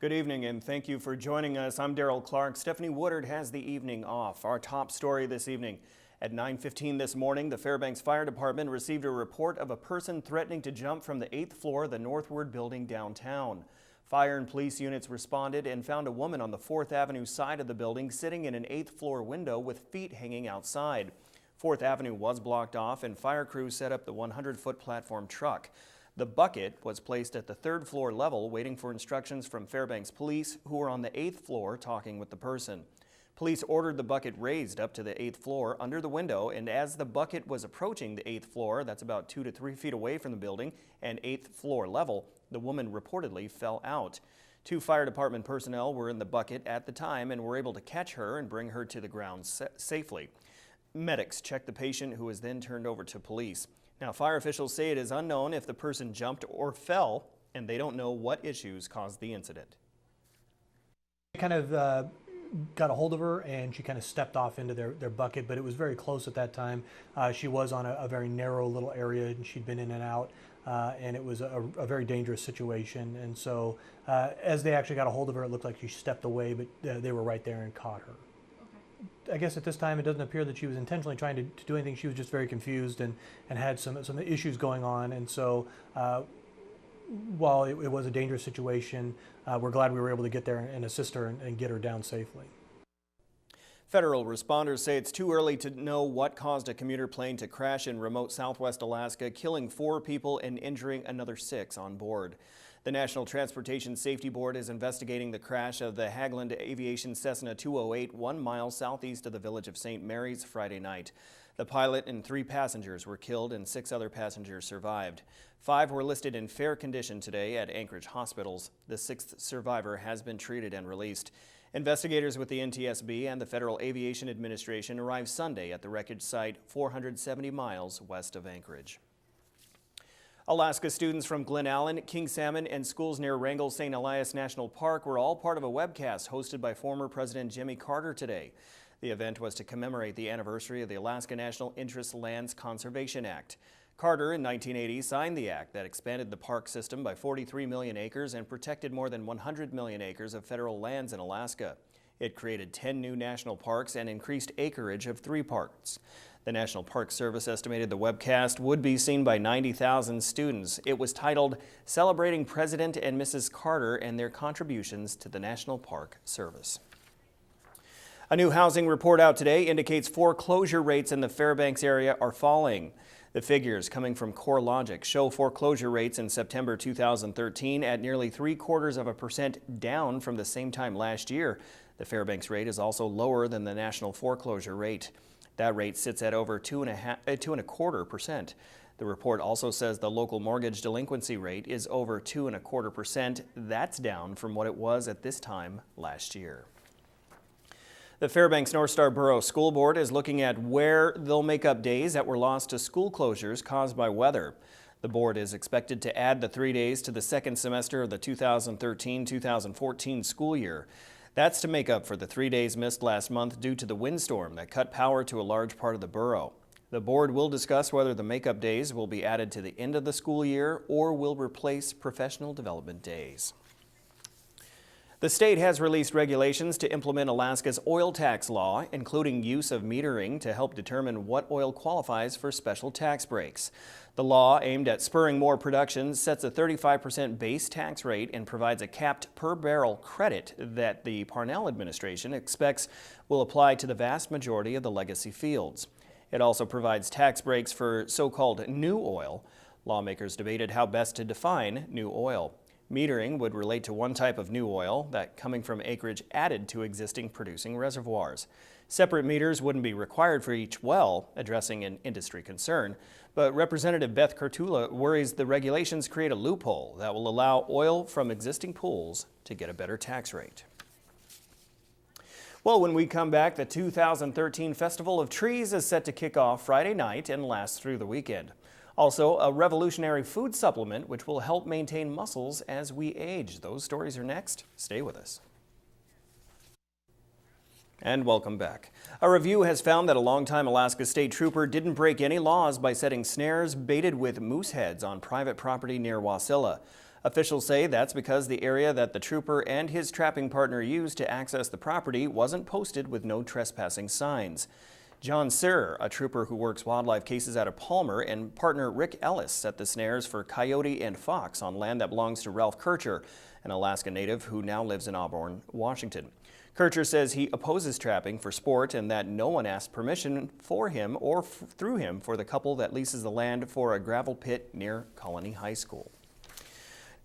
Good evening and thank you for joining us. I'm Daryl Clark. Stephanie Woodard has the evening off. Our top story this evening. At 9:15 this morning, the Fairbanks Fire Department received a report of a person threatening to jump from the 8th floor of the Northward building downtown. Fire and police units responded and found a woman on the 4th Avenue side of the building sitting in an 8th floor window with feet hanging outside. 4th Avenue was blocked off and fire crews set up the 100-foot platform truck. The bucket was placed at the 3rd floor level waiting for instructions from Fairbanks police, who were on the 8th floor talking with the person. Police ordered the bucket raised up to the 8th floor under the window, and as the bucket was approaching the 8th floor, that's about 2 to 3 feet away from the building and 8th floor level, the woman reportedly fell out. 2 fire department personnel were in the bucket at the time and were able to catch her and bring her to the ground safely. Medics checked the patient, who was then turned over to police. Now, fire officials say it is unknown if the person jumped or fell, and they don't know what issues caused the incident. Kind of got a hold of her and she kind of stepped off into their bucket, but it was very close at that time. She was on a very narrow little area and she'd been in and out, and it was a very dangerous situation. And so as they actually got a hold of her, it looked like she stepped away, but they were right there and caught her. I guess at this time it doesn't appear that she was intentionally trying to do anything. She was just very confused and had some issues going on. And so while it was a dangerous situation, we're glad we were able to get there and assist her and get her down safely. Federal responders say it's too early to know what caused a commuter plane to crash in remote southwest Alaska, killing 4 people and injuring another 6 on board. The National Transportation Safety Board is investigating the crash of the Hageland Aviation Cessna 208 1 mile southeast of the village of St. Mary's Friday night. The pilot and 3 passengers were killed and 6 other passengers survived. 5 were listed in fair condition today at Anchorage hospitals. The 6th survivor has been treated and released. Investigators with the NTSB and the Federal Aviation Administration arrived Sunday at the wreckage site 470 miles west of Anchorage. Alaska students from Glen Allen, King Salmon, and schools near Wrangell St. Elias National Park were all part of a webcast hosted by former President Jimmy Carter today. The event was to commemorate the anniversary of the Alaska National Interest Lands Conservation Act. Carter in 1980 signed the act that expanded the park system by 43 million acres and protected more than 100 million acres of federal lands in Alaska. It created 10 new national parks and increased acreage of 3 parks. The National Park Service estimated the webcast would be seen by 90,000 students. It was titled Celebrating President and Mrs. Carter and Their Contributions to the National Park Service. A new housing report out today indicates foreclosure rates in the Fairbanks area are falling. The figures coming from CoreLogic show foreclosure rates in September 2013 at nearly 0.75% down from the same time last year. The Fairbanks rate is also lower than the national foreclosure rate. That rate sits at over 2.25%. The report also says the local mortgage delinquency rate is over 2.25%. That's down from what it was at this time last year. The Fairbanks North Star Borough School Board is looking at where they'll make up days that were lost to school closures caused by weather. The board is expected to add the 3 days to the second semester of the 2013-2014 school year. That's to make up for the 3 days missed last month due to the windstorm that cut power to a large part of the borough. The board will discuss whether the makeup days will be added to the end of the school year or will replace professional development days. The state has released regulations to implement Alaska's oil tax law, including use of metering to help determine what oil qualifies for special tax breaks. The law, aimed at spurring more production, sets a 35% base tax rate and provides a capped per barrel credit that the Parnell administration expects will apply to the vast majority of the legacy fields. It also provides tax breaks for so-called new oil. Lawmakers debated how best to define new oil. Metering would relate to one type of new oil, that coming from acreage added to existing producing reservoirs. Separate meters wouldn't be required for each well, addressing an industry concern. But Representative Beth Kartula worries the regulations create a loophole that will allow oil from existing pools to get a better tax rate. Well, when we come back, the 2013 Festival of Trees is set to kick off Friday night and last through the weekend. Also, a revolutionary food supplement which will help maintain muscles as we age. Those stories are next. Stay with us. And welcome back. A review has found that a longtime Alaska State Trooper didn't break any laws by setting snares baited with moose heads on private property near Wasilla. Officials say that's because the area that the trooper and his trapping partner used to access the property wasn't posted with no trespassing signs. John Sirr, a trooper who works wildlife cases out of Palmer, and partner Rick Ellis set the snares for coyote and fox on land that belongs to Ralph Kircher, an Alaska native who now lives in Auburn, Washington. Kircher says he opposes trapping for sport and that no one asked permission for him or through him for the couple that leases the land for a gravel pit near Colony High School.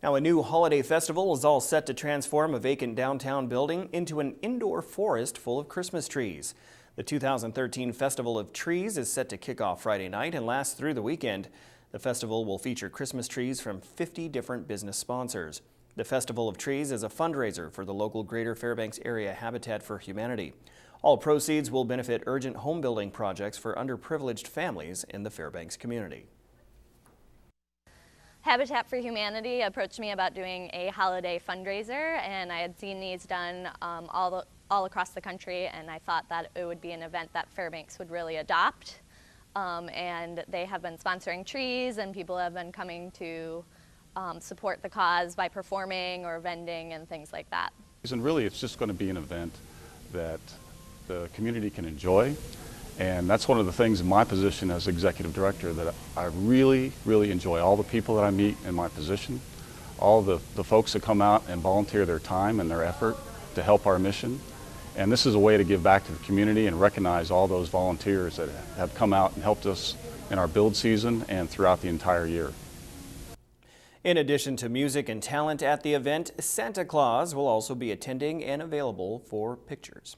Now, a new holiday festival is all set to transform a vacant downtown building into an indoor forest full of Christmas trees. The 2013 Festival of Trees is set to kick off Friday night and last through the weekend. The festival will feature Christmas trees from 50 different business sponsors. The Festival of Trees is a fundraiser for the local Greater Fairbanks Area Habitat for Humanity. All proceeds will benefit urgent home building projects for underprivileged families in the Fairbanks community. Habitat for Humanity approached me about doing a holiday fundraiser, and I had seen these done all across the country, and I thought that it would be an event that Fairbanks would really adopt. And they have been sponsoring trees, and people have been coming to support the cause by performing or vending and things like that. And really, it's just going to be an event that the community can enjoy. And that's one of the things in my position as executive director that I really, really enjoy. All the people that I meet in my position, all the folks that come out and volunteer their time and their effort to help our mission. And this is a way to give back to the community and recognize all those volunteers that have come out and helped us in our build season and throughout the entire year. In addition to music and talent at the event, Santa Claus will also be attending and available for pictures.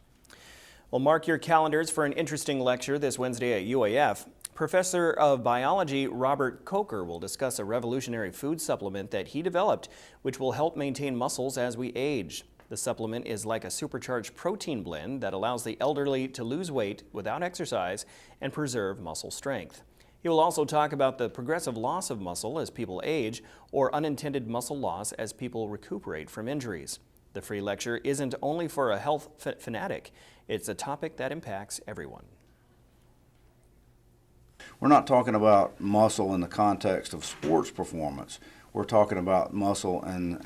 Well, mark your calendars for an interesting lecture this Wednesday at UAF. Professor of Biology Robert Coker will discuss a revolutionary food supplement that he developed, which will help maintain muscles as we age. The supplement is like a supercharged protein blend that allows the elderly to lose weight without exercise and preserve muscle strength. He will also talk about the progressive loss of muscle as people age or unintended muscle loss as people recuperate from injuries. The free lecture isn't only for a health fanatic. It's a topic that impacts everyone. We're not talking about muscle in the context of sports performance. We're talking about muscle and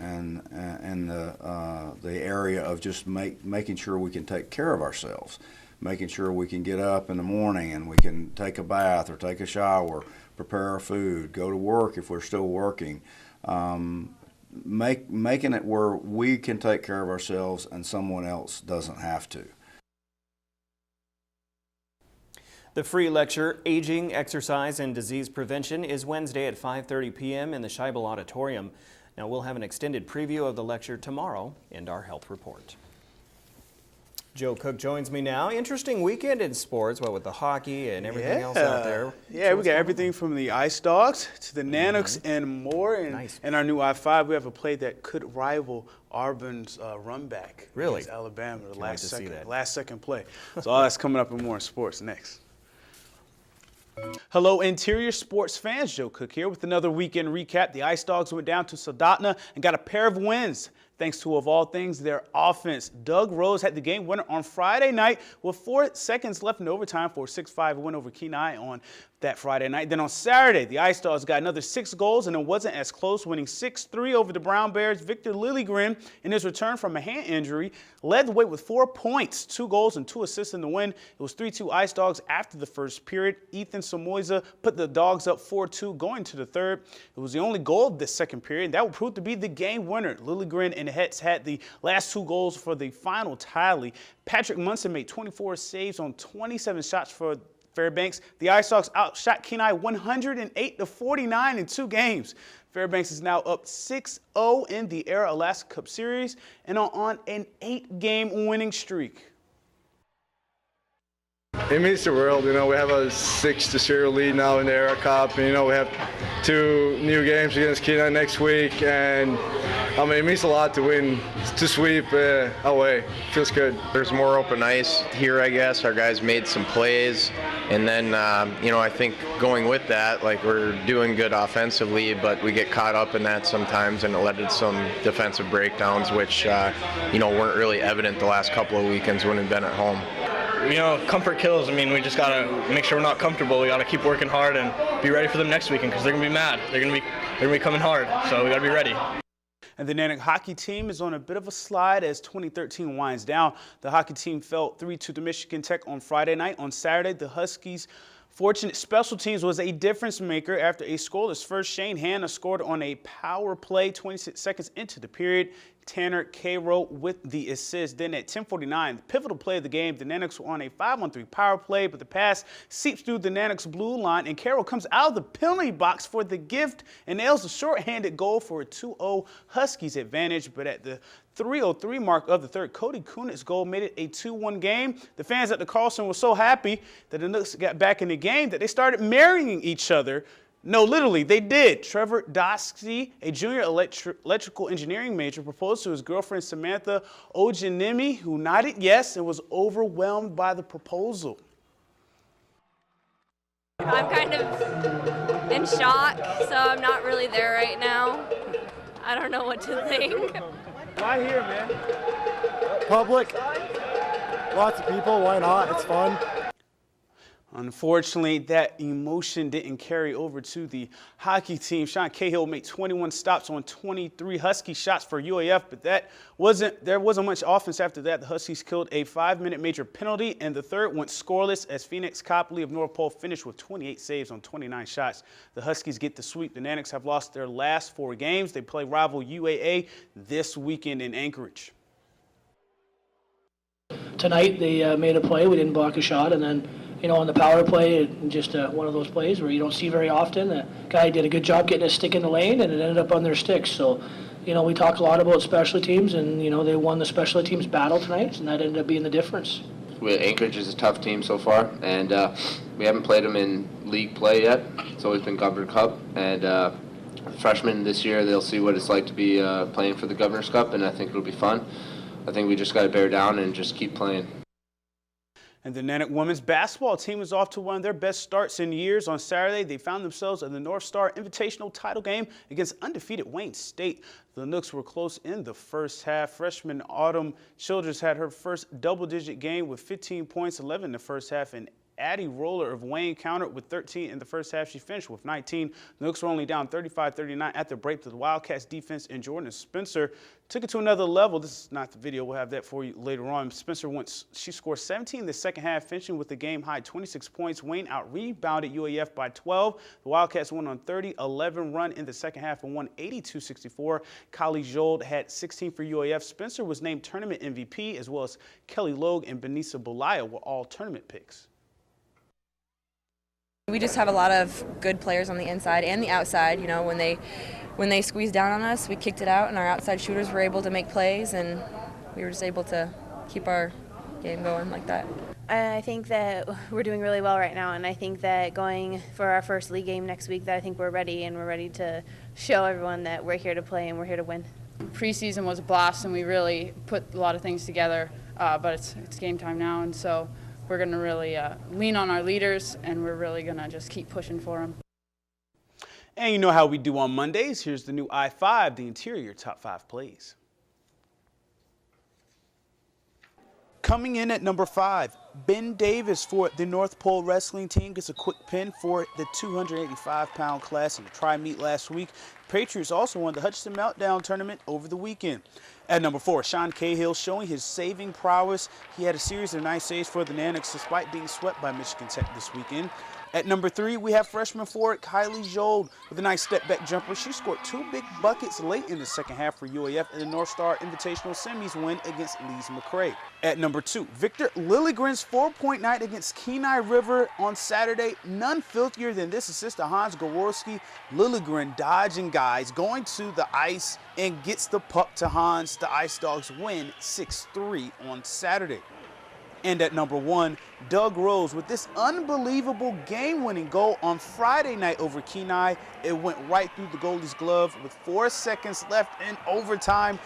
the area of just making sure we can take care of ourselves, making sure we can get up in the morning and we can take a bath or take a shower, prepare our food, go to work if we're still working. Making it where we can take care of ourselves and someone else doesn't have to. The free lecture, Aging, Exercise, and Disease Prevention, is Wednesday at 5:30 p.m. in the Scheibel Auditorium. Now, we'll have an extended preview of the lecture tomorrow in our health report. Joe Cook joins me now. Interesting weekend in sports, with the hockey and everything else out there. Yeah, we got everything from the Ice Dogs to the Nanooks and more. And Nice. in our new I-5, we have a play that could rival Auburn's run back Really? against Alabama, the wait to see that. last second play. So all that's coming up and more in sports next. Hello, Interior Sports fans. Joe Cook here with another weekend recap. The Ice Dogs went down to Soldotna and got a pair of wins, thanks to, of all things, their offense. Doug Rose had the game winner on Friday night with 4 seconds left in overtime for a 6-5 win over Kenai on that Friday night. Then on Saturday, the Ice Dogs got another 6 goals, and it wasn't as close, winning 6-3 over the Brown Bears. Victor Lilligren, in his return from a hand injury, led the way with 4 points, 2 goals, and 2 assists in the win. It was 3-2 Ice Dogs after the first period. Ethan Samoisa put the Dogs up 4-2 going to the third. It was the only goal of the second period, and that would prove to be the game winner. Lilligren and the Hets had the last 2 goals for the final tally. Patrick Munson made 24 saves on 27 shots for Fairbanks. The Ice Dogs outshot Kenai 108-49 in 2 games. Fairbanks is now up 6-0 in the Era Alaska Cup Series and on an 8-game winning streak. It means the world. We have a 6-0 lead now in the Era Cup. And, we have 2 new games against Kenai next week. And, it means a lot to win, to sweep away. Feels good. There's more open ice here, I guess. Our guys made some plays. And then, I think going with that, we're doing good offensively, but we get caught up in that sometimes, and it led to some defensive breakdowns, which, weren't really evident the last couple of weekends when we've been at home. Comfort kills. We just got to make sure we're not comfortable. We got to keep working hard and be ready for them next weekend because they're going to be mad. They're going to be they're going to be coming hard, so we got to be ready. And the Natick hockey team is on a bit of a slide as 2013 winds down. The hockey team fell 3-2 to Michigan Tech on Friday night. On Saturday, the Huskies' fortunate special teams was a difference maker after a scoreless first. Shane Hanna scored on a power play 26 seconds into the period. Tanner Cairo with the assist. Then at 10:49, the pivotal play of the game, the Natics were on a 5-on-3 power play, but the pass seeps through the Natics blue line, and Cairo comes out of the penalty box for the gift and nails a shorthanded goal for a 2-0 Huskies advantage. But at the 3:03 mark of the third, Cody Kunitz's goal made it a 2-1 game. The fans at the Carlson were so happy that the Nooks got back in the game that they started marrying each other. No, literally, they did. Trevor Doskey, a junior electrical engineering major, proposed to his girlfriend Samantha Ojanimi, who nodded yes and was overwhelmed by the proposal. I'm kind of in shock, so I'm not really there right now. I don't know what to think. Why here, man? Public, lots of people, why not? It's fun. Unfortunately, that emotion didn't carry over to the hockey team. Sean Cahill made 21 stops on 23 Husky shots for UAF, but there wasn't much offense after that. The Huskies killed a 5-minute major penalty, and the third went scoreless as Phoenix Copley of North Pole finished with 28 saves on 29 shots. The Huskies get the sweep. The Natics have lost their last 4 games. They play rival UAA this weekend in Anchorage. Tonight they made a play. We didn't block a shot, and then on the power play, just one of those plays where you don't see very often. The guy did a good job getting a stick in the lane, and it ended up on their sticks. So, we talk a lot about special teams, and, they won the special teams battle tonight, and that ended up being the difference. Anchorage is a tough team so far, and we haven't played them in league play yet. It's always been Governor Cup, and freshmen this year, they'll see what it's like to be playing for the Governor's Cup, and I think it'll be fun. I think we just got to bear down and just keep playing. And the Natick women's basketball team is off to one of their best starts in years. On Saturday, they found themselves in the North Star Invitational title game against undefeated Wayne State. The Nooks were close in the first half. Freshman Autumn Childress had her first double-digit game with 15 points, 11 in the first half, and Addie Roller of Wayne countered with 13 in the first half. She finished with 19. The Nooks were only down 35-39 at the break to the Wildcats defense, and Jordan Spencer took it to another level. This is not the video. We'll have that for you later on. She scored 17 in the second half, finishing with the game-high 26 points. Wayne out-rebounded UAF by 12. The Wildcats went on 30-11 run in the second half and won 82-64. Kylie Jold had 16 for UAF. Spencer was named tournament MVP, as well as Kelly Logue and Benisa Bolaya were all tournament picks. We just have a lot of good players on the inside and the outside. When they squeezed down on us, we kicked it out, and our outside shooters were able to make plays, and we were just able to keep our game going like that. I think that we're doing really well right now, and I think that going for our first league game next week, that I think we're ready, and we're ready to show everyone that we're here to play and we're here to win. Preseason was a blast, and we really put a lot of things together, but it's game time now, and so we're going to really lean on our leaders, and we're really going to just keep pushing for them. And you know how we do on Mondays. Here's the new I-5, the interior top 5 plays. Coming in at number 5, Ben Davis for the North Pole wrestling team gets a quick pin for the 285-pound class in the tri-meet last week. Patriots also won the Hutchinson Meltdown tournament over the weekend. At number 4, Sean Cahill showing his saving prowess. He had a series of nice saves for the Natics despite being swept by Michigan Tech this weekend. At number 3, we have freshman forward Kylie Jold with a nice step-back jumper. She scored 2 big buckets late in the second half for UAF in the North Star Invitational Semis win against Lee's McRae. At number 2, Victor Lilligren's 4-point night against Kenai River on Saturday. None filthier than this assist to Hans Gaworski. Lilligren dodging guys, going to the ice, and gets the puck to Hans. The Ice Dogs win 6-3 on Saturday. And at number 1, Doug Rose with this unbelievable game-winning goal on Friday night over Kenai. It went right through the goalie's glove with 4 seconds left in overtime.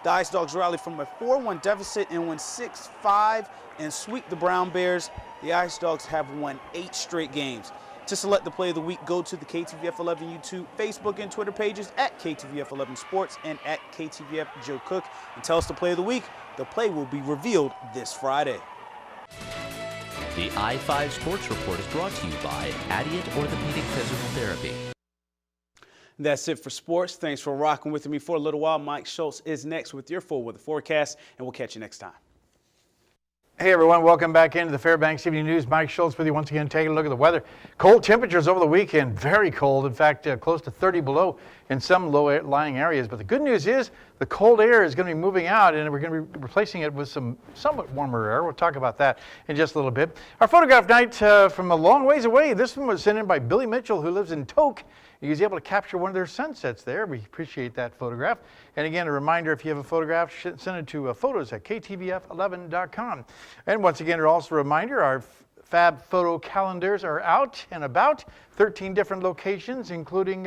The Ice Dogs rallied from a 4-1 deficit and win 6-5 and sweep the Brown Bears. The Ice Dogs have won 8 straight games. To select the play of the week, go to the KTVF 11 YouTube, Facebook, and Twitter pages at KTVF 11 Sports and at KTVF Joe Cook. And tell us the play of the week. The play will be revealed this Friday. The I-5 Sports Report is brought to you by Adient Orthopedic Physical Therapy. That's it for sports. Thanks for rocking with me for a little while. Mike Schultz is next with your full weather forecast, and we'll catch you next time. Hey everyone, welcome back into the Fbx Evening News. Mike Schultz with you once again, taking a look at the weather. Cold temperatures over the weekend, very cold. In fact, close to 30 below in some low-lying areas. But the good news is the cold air is going to be moving out, and we're going to be replacing it with some somewhat warmer air. We'll talk about that in just a little bit. Our photograph night from a long ways away. This one was sent in by Billy Mitchell, who lives in Tok. He was able to capture one of their sunsets there. We appreciate that photograph. And again, a reminder, if you have a photograph, send it to photos@ktvf11.com. And once again, also a reminder, our Fab photo calendars are out and about, 13 different locations, including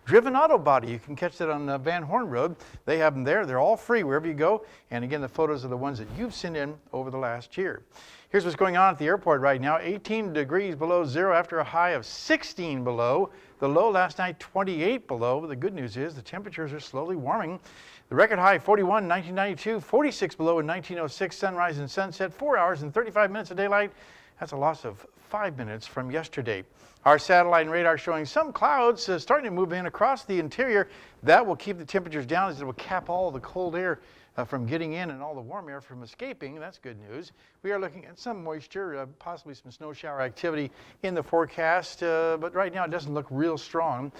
Driven Auto Body. You can catch that on Van Horn Road. They have them there. They're all free wherever you go. And again, the photos are the ones that you've sent in over the last year. Here's what's going on at the airport right now. 18 degrees below zero after a high of 16 below. The low last night, 28 below. But the good news is the temperatures are slowly warming. The record high, 41 in 1992, 46 below in 1906, sunrise and sunset, 4 hours and 35 minutes of daylight. That's a loss of 5 minutes from yesterday. Our satellite and radar showing some clouds starting to move in across the interior. That will keep the temperatures down as it will cap all the cold air from getting in and all the warm air from escaping. That's good news. We are looking at some moisture, possibly some snow shower activity in the forecast, but right now it doesn't look real strong.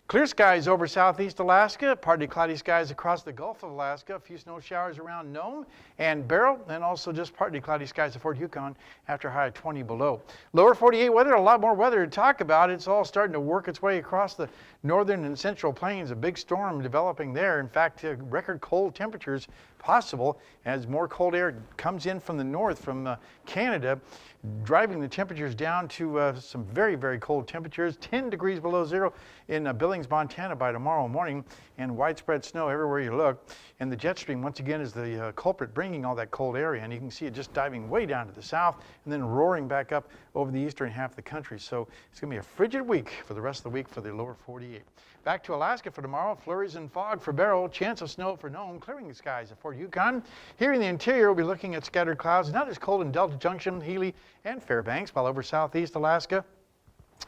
Clear skies over southeast Alaska, partly cloudy skies across the Gulf of Alaska, a few snow showers around Nome and Barrow, and also just partly cloudy skies at Fort Yukon after a high of 20 below. Lower 48 weather, a lot more weather to talk about. It's all starting to work its way across the northern and central plains, a big storm developing there. In fact, record cold temperatures possible as more cold air comes in from the north, from Canada, driving the temperatures down to some very, very cold temperatures, 10 degrees below zero in Billings, Montana by tomorrow morning, and widespread snow everywhere you look. And the jet stream, once again, is the culprit bringing all that cold air in. You can see it just diving way down to the south and then roaring back up over the eastern half of the country. So it's going to be a frigid week for the rest of the week for the lower 48. Back to Alaska for tomorrow, flurries and fog for Barrow, chance of snow for Nome, clearing the skies at Fort Yukon. Here in the interior, we'll be looking at scattered clouds, not as cold in Delta Junction, Healy, and Fairbanks, while over southeast Alaska,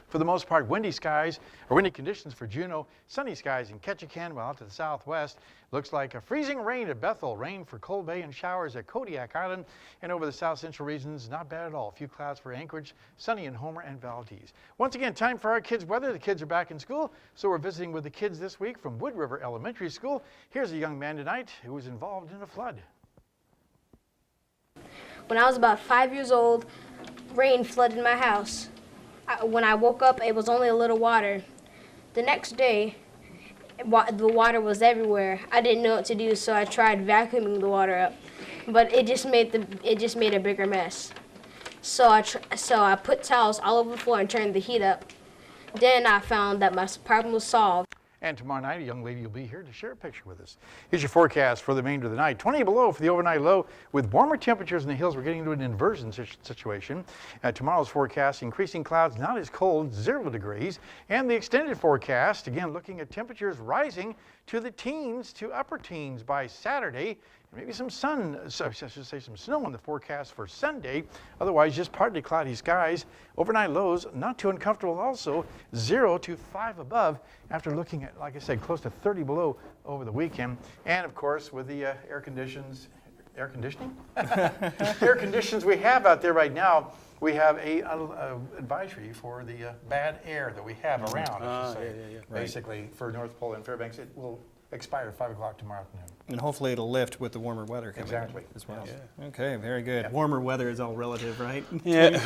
for the most part, windy skies, or windy conditions for Juneau, sunny skies in Ketchikan, while out to the southwest, looks like a freezing rain at Bethel, rain for Cold Bay and showers at Kodiak Island, and over the south central regions, not bad at all. A few clouds for Anchorage, sunny in Homer and Valdez. Once again, time for our kids' weather. The kids are back in school, so we're visiting with the kids this week from Wood River Elementary School. Here's a young man tonight who was involved in a flood. When I was about 5 years old, rain flooded my house. When I woke up, it was only a little water. The next day, the water was everywhere. I didn't know what to do, so I tried vacuuming the water up, but it just made a bigger mess. So I put towels all over the floor and turned the heat up. Then I found that my problem was solved. And tomorrow night, a young lady will be here to share a picture with us. Here's your forecast for the remainder of the night. 20 below for the overnight low. With warmer temperatures in the hills, we're getting into an inversion situation. Tomorrow's forecast, increasing clouds, not as cold, 0 degrees. And the extended forecast, again, looking at temperatures rising to the teens to upper teens by Saturday. Maybe some sun, I should say some snow in the forecast for Sunday. Otherwise, just partly cloudy skies. Overnight lows, not too uncomfortable also, 0 to 5 above after looking at, like I said, close to 30 below over the weekend. And of course, with the air conditions we have out there right now, we have a advisory for the bad air that we have around, I should say. Basically, for North Pole and Fairbanks, it will expire at 5 o'clock tomorrow afternoon. And hopefully it'll lift with the warmer weather coming as well. Yeah. Okay, very good. Yeah. Warmer weather is all relative, right? Yeah,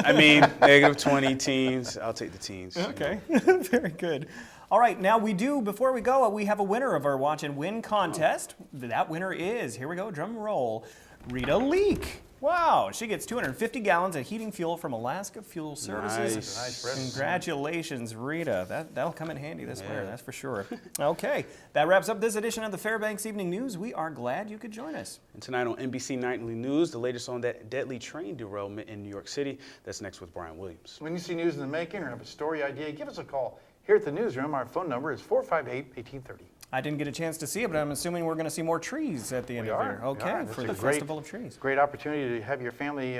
I mean, negative 20 teens. I'll take the teens. Okay, very good. All right, now before we go, we have a winner of our Watch and Win contest. That winner is, here we go, drum roll, Rita Leak. Wow, she gets 250 gallons of heating fuel from Alaska Fuel Services. Nice. Congratulations, Rita. That'll come in handy this winter, that's for sure. Okay, that wraps up this edition of the Fbx Evening News. We are glad you could join us. And tonight on NBC Nightly News, the latest on that deadly train derailment in New York City. That's next with Brian Williams. When you see news in the making or have a story idea, give us a call. Here at the newsroom, our phone number is 458-1830. I didn't get a chance to see it, but I'm assuming we're going to see more trees at the end of the year. Okay, for the Festival of Trees. Great opportunity to have your family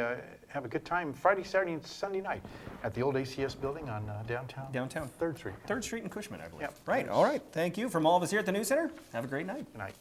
have a good time Friday, Saturday, and Sunday night at the old ACS building on downtown 3rd Street. 3rd Street and Cushman, I believe. Yep. Right, all right. Thank you. From all of us here at the News Center, have a great night. Good night.